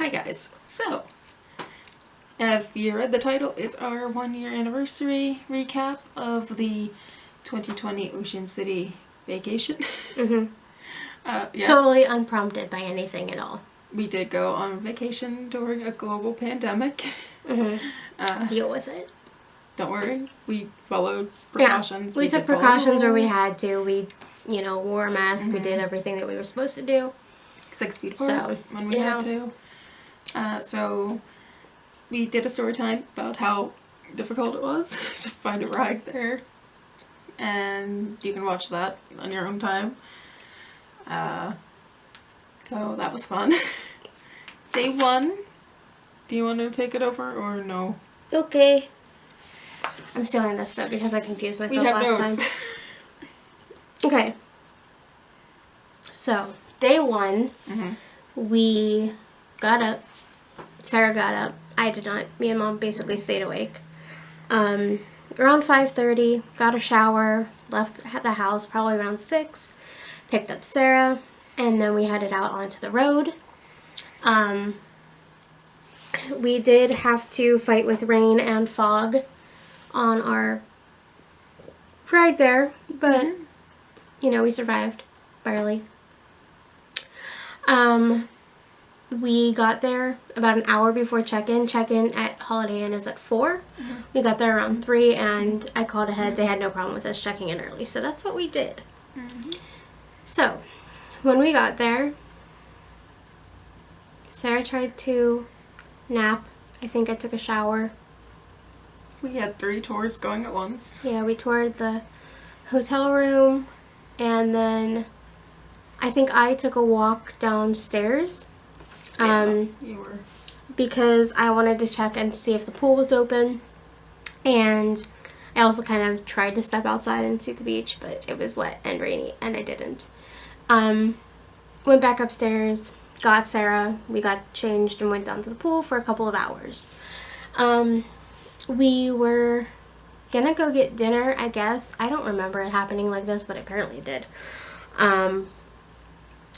Hi guys. So, if you read the title, it's our 1-year anniversary recap of the 2020 Ocean City vacation. Yes, Totally unprompted by anything at all. we did go on vacation during a global pandemic. Deal with it. Don't worry, we followed precautions. We took did follow precautions where we rules. had to. We, wore a mask. We did everything that we were supposed to do. 6 feet apart when we had to. So we did a story time about how difficult it was to find a ride there, and you can watch that on your own time. So that was fun. Day 1. Do you want to take it over or no? Okay. I'm stealing this though because I confused myself last time. Okay. So, day 1, we got up. Sarah got up. I did not. Me and Mom basically stayed awake. Around 5:30, got a shower, left the house probably around 6, picked up Sarah, and then we headed out onto the road. We did have to fight with rain and fog on our ride there, but, we survived, barely. We got there about an hour before check-in. Check-in at Holiday Inn is at 4. We got there around 3, and I called ahead. They had no problem with us checking in early, so that's what we did. So, when we got there, Sarah tried to nap. I think I took a shower. We had 3 tours going at once. Yeah, we toured the hotel room, and then I think I took a walk downstairs. You were. Because I wanted to check and see if the pool was open, and I also kind of tried to step outside and see the beach, but it was wet and rainy, and I didn't. Went back upstairs, got Sarah, we got changed and went down to the pool for a couple of hours. We were gonna go get dinner, I guess. I don't remember it happening like this, but apparently it did.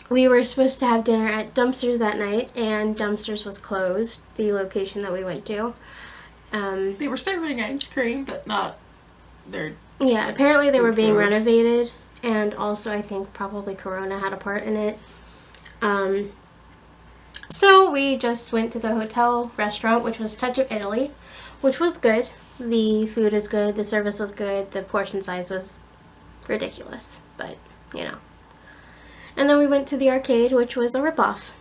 We were supposed to have dinner at Dumpsters that night, and Dumpsters was closed, the location that we went to. They were serving ice cream, but not their... Yeah, apparently they were being food. renovated, and also I think probably Corona had a part in it. So we just went to the hotel restaurant, which was Touch of Italy, which was good. The food was good, the service was good, the portion size was ridiculous, but, And then we went to the arcade, which was a ripoff.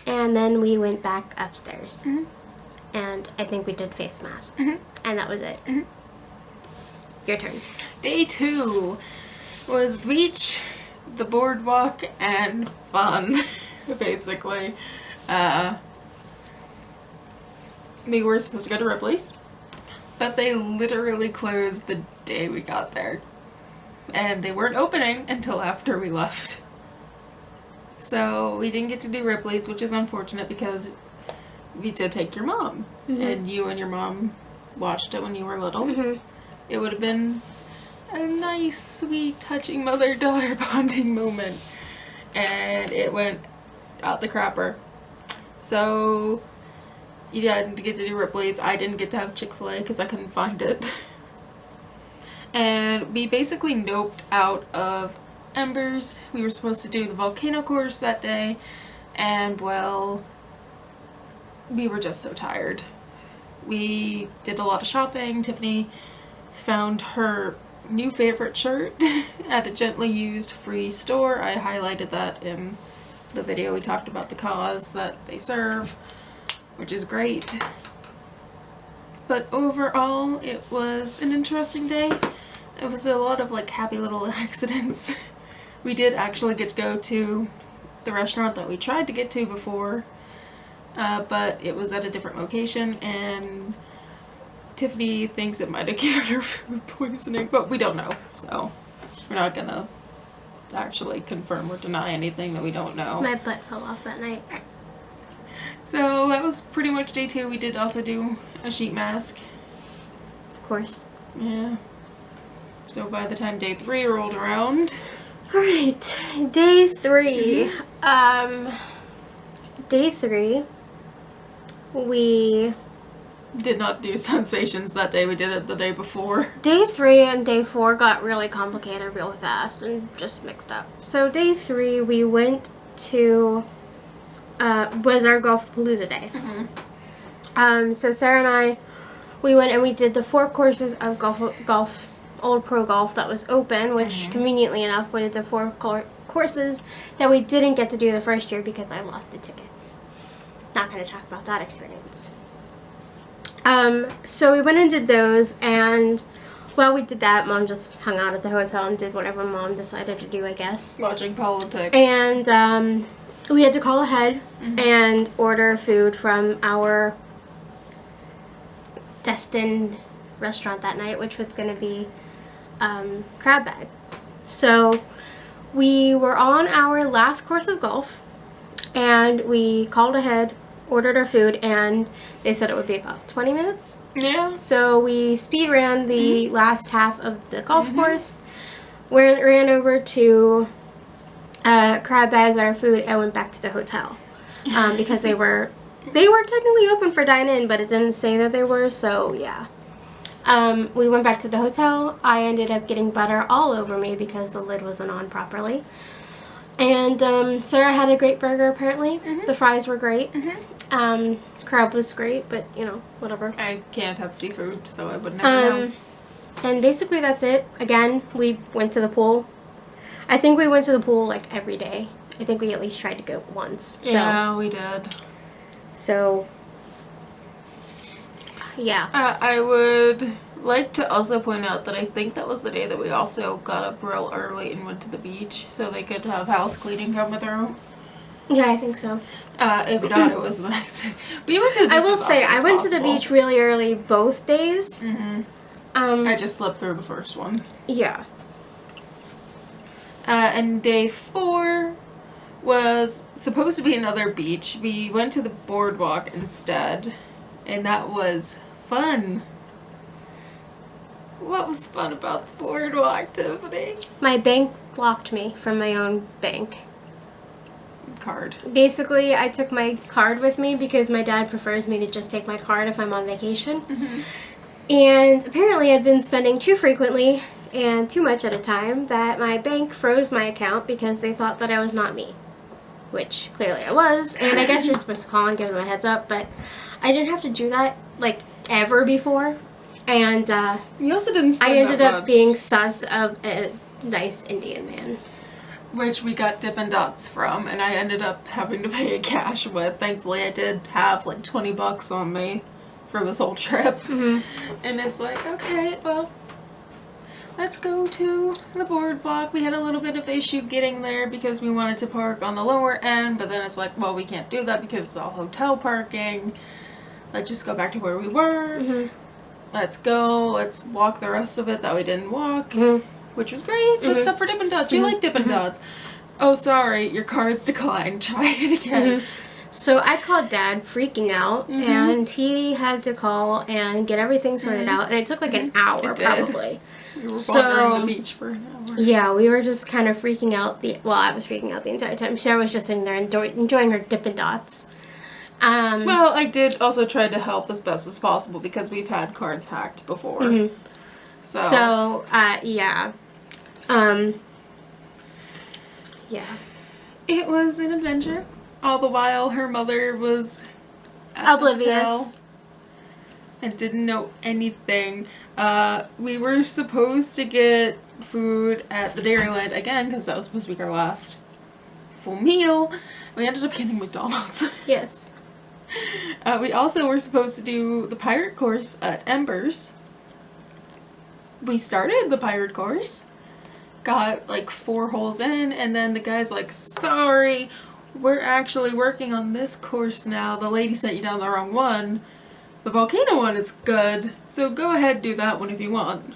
And then we went back upstairs. And I think we did face masks. And that was it. Your turn. Day 2 was the beach, the boardwalk, and fun, basically. We were supposed to go to Ripley's, but they literally closed the day we got there. And they weren't opening until after we left. So we didn't get to do Ripley's, which is unfortunate because we did take your mom. And you and your mom watched it when you were little. It would have been a nice, sweet, touching mother-daughter bonding moment. And it went out the crapper. So you didn't get to do Ripley's. I didn't get to have Chick-fil-A because I couldn't find it. And we basically noped out of Embers. We were supposed to do the volcano course that day, and well, we were just so tired. We did a lot of shopping. Tiffany found her new favorite shirt at a gently used free store. I highlighted that in the video. We talked about the cause that they serve, which is great. But overall, it was an interesting day. It was a lot of like happy little accidents. We did actually get to go to the restaurant that we tried to get to before, but it was at a different location, and Tiffany thinks it might have given her food poisoning, but we don't know, so we're not gonna actually confirm or deny anything that we don't know. My butt fell off that night. So that was pretty much day 2. We did also do a sheet mask. Of course. Yeah. So by the time day 3 rolled around... Alright, day 3. Day 3, we Did not do sensations that day. We did it the day before. Day 3 and day 4 got really complicated real fast and just mixed up. So day 3 we went to was our Golfapalooza day. So Sarah and I, we went and we did the 4 courses of golf Old Pro Golf that was open, which conveniently enough we did the 4 courses that we didn't get to do the first year because I lost the tickets. Not going to talk about that experience. So we went and did those, and while we did that, Mom just hung out at the hotel and did whatever Mom decided to do, I guess. Watching politics. And we had to call ahead and order food from our destined restaurant that night, which was going to be Crab Bag. So we were on our last course of golf, and we called ahead, ordered our food, and they said it would be about 20 minutes. Yeah. So we speed ran the last half of the golf course, ran over to Crab Bag, got our food, and went back to the hotel because they were technically open for dine-in, but it didn't say that they were, so yeah. We went back to the hotel. I ended up getting butter all over me because the lid wasn't on properly. And Sarah had a great burger, apparently. The fries were great. Crab was great, but, you know, whatever. I can't have seafood, so I would never know. And basically that's it. Again, we went to the pool. I think we went to the pool, like, every day. I think we at least tried to go once. So, Yeah, we did. So, yeah. I would like to also point out that I think that was the day that we also got up real early and went to the beach so they could have house cleaning come through. Yeah, I think so. If not, it was the next day. We went to the beach. I will say, I went to the beach really early both days. I just slept through the first one. Yeah. And day 4 was supposed to be another beach. We went to the boardwalk instead, and that was fun. What was fun about the boardwalk, Tiffany? My bank blocked me from my own bank. Card. Basically, I took my card with me because my dad prefers me to just take my card if I'm on vacation. And apparently I'd been spending too frequently and too much at a time that my bank froze my account because they thought that I was not me. Which clearly I was, and I guess you're supposed to call and give them a heads up, but I didn't have to do that, like, ever before. And You also didn't spend I ended that up much, being sus of a nice Indian man. which we got Dippin' Dots from, and I ended up having to pay cash with. Thankfully, I did have like $20 on me for this whole trip. And it's like, okay, well, let's go to the boardwalk. We had a little bit of issue getting there because we wanted to park on the lower end, but then it's like, well, we can't do that because it's all hotel parking. Let's just go back to where we were. Let's go. Let's walk the rest of it that we didn't walk, which was great, except for Dippin' Dots. You like Dippin' Dots. Oh, sorry, your card's declined. Try it again. So I called Dad freaking out, and he had to call and get everything sorted out, and it took like an hour It did. probably. You were So- wandering the beach for an hour. Yeah, we were just kind of freaking out. Well, I was freaking out the entire time. Sarah was just sitting there enjoying her Dippin' Dots. Well, I did also try to help as best as possible because we've had cards hacked before. So yeah. Yeah. it was an adventure. All the while, her mother was at the Oblivious. hotel and didn't know anything. We were supposed to get food at the Dairyland again because that was supposed to be our last full meal. We ended up getting McDonald's. Yes. We also were supposed to do the pirate course at Embers. We started the pirate course, got like 4 holes in, and then the guy's like, sorry, we're actually working on this course now. The lady sent you down the wrong one. The volcano one is good, so go ahead do that one if you want.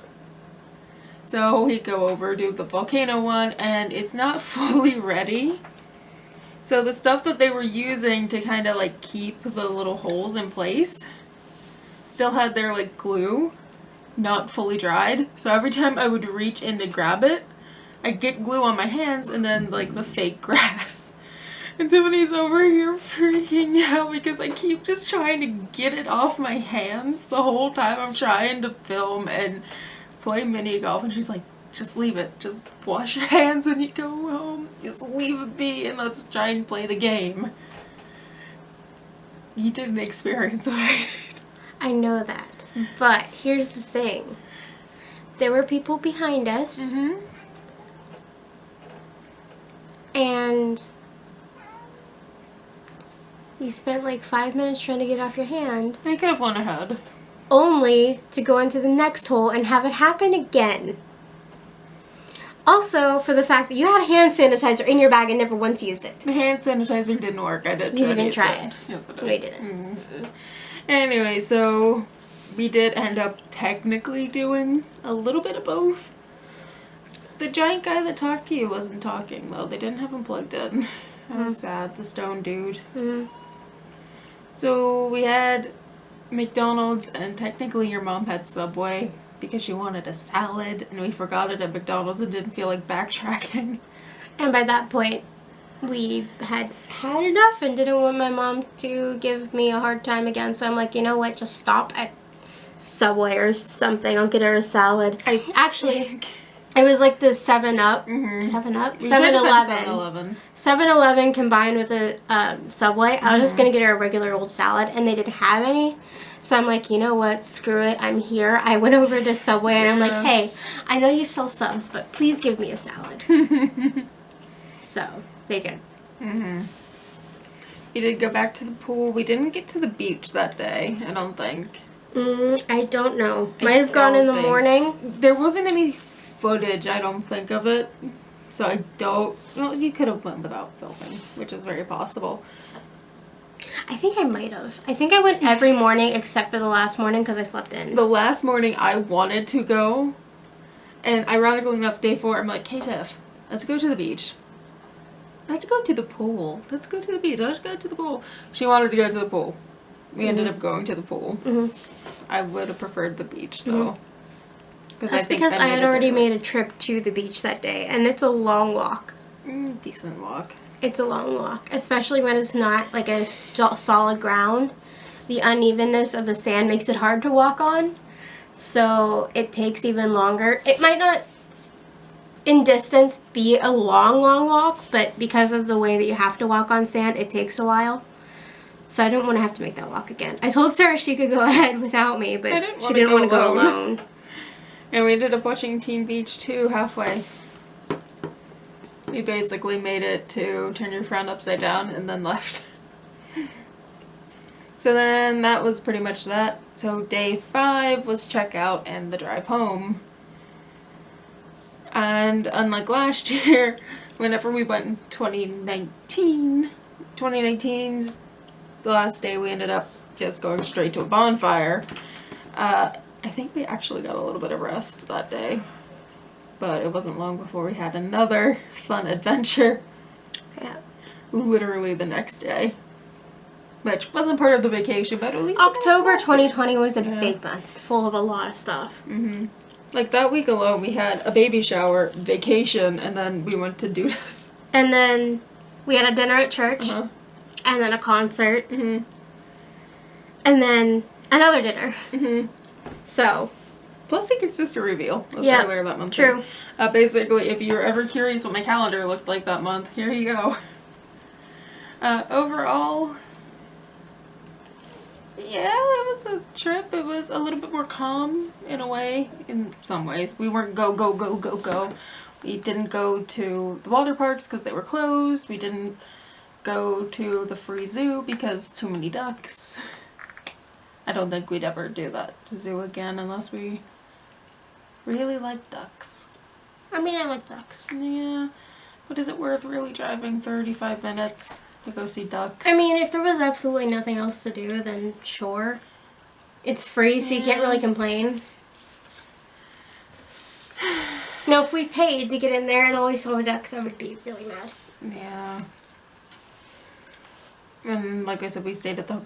So we go over, do the volcano one, and it's not fully ready. So the stuff that they were using to kind of like keep the little holes in place still had their like glue not fully dried. So every time I would reach in to grab it, I'd get glue on my hands and then like the fake grass. And Tiffany's over here freaking out because I keep just trying to get it off my hands the whole time I'm trying to film and play mini golf. And she's like, just leave it. Just wash your hands and you go home. Just leave it be and let's try and play the game. You didn't experience what I did. I know that. But here's the thing. There were people behind us. Mm-hmm. And you spent like 5 minutes trying to get off your hand, I could have went ahead. only to go into the next hole and have it happen again. Also, for the fact that you had hand sanitizer in your bag and never once used it. The hand sanitizer didn't work. I did. You try to didn't use try it. Yes, I did. No, you didn't. Mhm. Anyway, so we did end up technically doing a little bit of both. The giant guy that talked to you wasn't talking, though. They didn't have him plugged in. That was sad. The stone dude. Mm-hmm. So we had McDonald's, and technically your mom had Subway because she wanted a salad, and we forgot it at McDonald's and didn't feel like backtracking. And by that point, we had had enough and didn't want my mom to give me a hard time again. So I'm like, you know what? Just stop at Subway or something. I'll get her a salad. Actually, it was like the 7-Up. Mhm. 7-Up? We tried to find 7-Eleven. 7-Eleven. 7-Eleven combined with a Subway. I was just going to get her a regular old salad, and they didn't have any. So I'm like, you know what? Screw it. I'm here. I went over to Subway, and I'm like, hey, I know you sell subs, but please give me a salad. So they did. Mm-hmm. We did go back to the pool. We didn't get to the beach that day, I don't think. I don't know. I Might have gone in the don't think. morning. There wasn't any footage, I don't think, of it. So I don't... Well, you could have went without filming, which is very possible. I think I might have. I think I went every morning except for the last morning because I slept in. The last morning I wanted to go, and ironically enough, day 4, I'm like, hey Tiff, let's go to the beach. Let's go to the pool. Let's go to the beach. Let's go to the pool. She wanted to go to the pool. We ended up going to the pool. I would have preferred the beach though. That's because I had already made a trip to the beach that day, and it's a long walk. Decent walk. It's a long walk, especially when it's not like a solid ground. The unevenness of the sand makes it hard to walk on, so it takes even longer. It might not, in distance, be a long walk, but because of the way that you have to walk on sand, it takes a while. So I don't want to have to make that walk again. I told Sarah she could go ahead without me, but she didn't want to go alone. And we ended up watching Teen Beach 2 halfway. We basically made it to Turn Your Frown Upside Down and then left. So then that was pretty much that. So day 5 was checkout and the drive home. And unlike last year, whenever we went in 2019's the last day, we ended up just going straight to a bonfire. I think we actually got a little bit of rest that day. But it wasn't long before we had another fun adventure. Yeah. Literally the next day. Which wasn't part of the vacation, but at least October 2020 was a big month, full of a lot of stuff. Like that week alone, we had a baby shower, vacation, and then we went to Dudas. And then we had a dinner at church, and then a concert, and then another dinner. So... Plus Secret Sister reveal was Yeah, earlier that month. true. Basically, if you're ever curious what my calendar looked like that month, here you go. Overall, yeah, it was a trip. It was a little bit more calm in a way, in some ways. We weren't go. We didn't go to the water parks because they were closed. We didn't go to the free zoo because too many ducks. I don't think we'd ever do that to zoo again unless we really like ducks. I mean, I like ducks. Yeah. But is it worth really driving 35 minutes to go see ducks? I mean, if there was absolutely nothing else to do, then sure. It's free, so you can't really complain. Now, if we paid to get in there and only saw ducks, I would be really mad. Yeah. And like I said, we stayed at the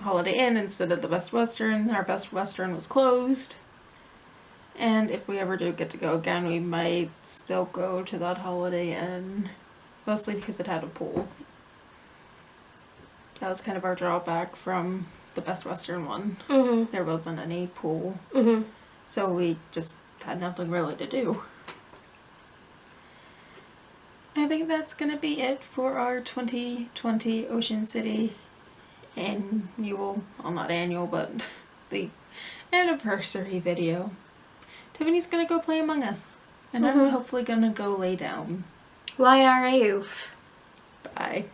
Holiday Inn instead of the Best Western. Our Best Western was closed. And if we ever do get to go again, we might still go to that Holiday Inn. mostly because it had a pool. That was kind of our drawback from the Best Western one. Mhm. There wasn't any pool, Mhm. so we just had nothing really to do. I think that's gonna be it for our 2020 Ocean City annual, well, not annual, but the anniversary video. Tiffany's gonna go play Among Us, and I'm hopefully gonna go lay down. Why are you? Bye.